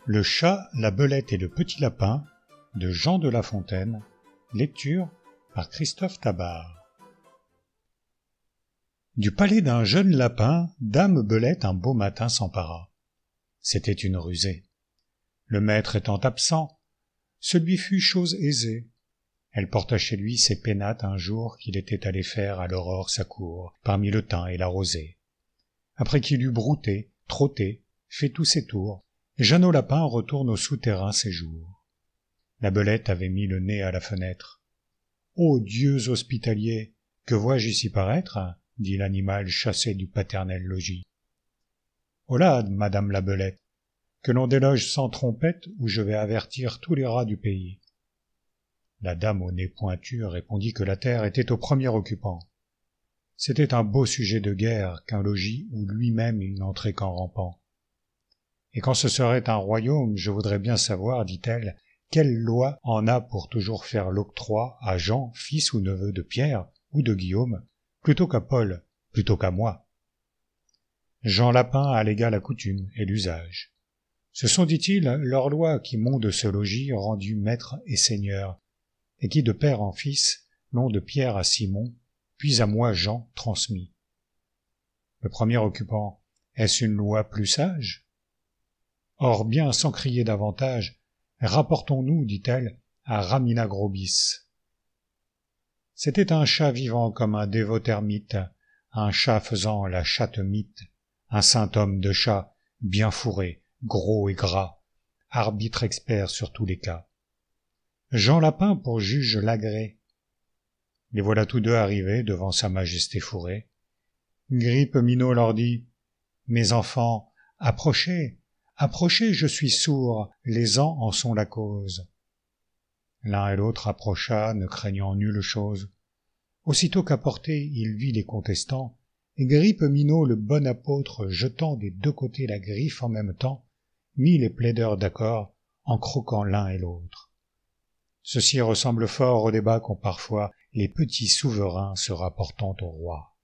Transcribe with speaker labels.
Speaker 1: Le chat, la belette et le petit lapin de Jean de La Fontaine, lecture par Christophe Tabar. Du palais d'un jeune lapin, dame Belette un beau matin s'empara. C'était une rusée. Le maître étant absent, ce lui fut chose aisée. Elle porta chez lui ses pénates un jour qu'il était allé faire à l'aurore sa cour, parmi le thym et la rosée. Après qu'il eut brouté, trotté, fait tous ses tours, Jeannot Lapin retourne au souterrain ses jours. La belette avait mis le nez à la fenêtre. « Ô dieux hospitaliers, que vois-je ici paraître ?» dit l'animal chassé du paternel logis. « Holà, madame la belette, que l'on déloge sans trompette ou je vais avertir tous les rats du pays. » La dame au nez pointu répondit que la terre était au premier occupant. C'était un beau sujet de guerre qu'un logis où lui-même il n'entrait qu'en rampant. Et quand ce serait un royaume, je voudrais bien savoir, dit-elle, quelle loi en a pour toujours faire l'octroi à Jean, fils ou neveu de Pierre ou de Guillaume, plutôt qu'à Paul, plutôt qu'à moi. Jean Lapin allégua la coutume et l'usage. Ce sont, dit-il, leurs lois qui m'ont de ce logis rendu maître et seigneur, et qui de père en fils l'ont de Pierre à Simon, puis à moi Jean transmis. Le premier occupant, est-ce une loi plus sage ? Or bien, sans crier davantage, rapportons-nous, dit-elle, à Ramina Grobis. C'était un chat vivant comme un dévot ermite, un chat faisant la chatte mythe, un saint homme de chat, bien fourré, gros et gras, arbitre expert sur tous les cas. Jean Lapin pour juge l'agrée. Les voilà tous deux arrivés devant sa majesté fourrée. Grippe Minot leur dit « Mes enfants, approchez, approchez, je suis sourd, les ans en sont la cause. » L'un et l'autre approcha, ne craignant nulle chose. Aussitôt qu'à portée il vit les contestants, Grippe Minot, le bon apôtre, jetant des deux côtés la griffe en même temps, mit les plaideurs d'accord en croquant l'un et l'autre. Ceci ressemble fort au débat qu'ont parfois les petits souverains se rapportant au roi.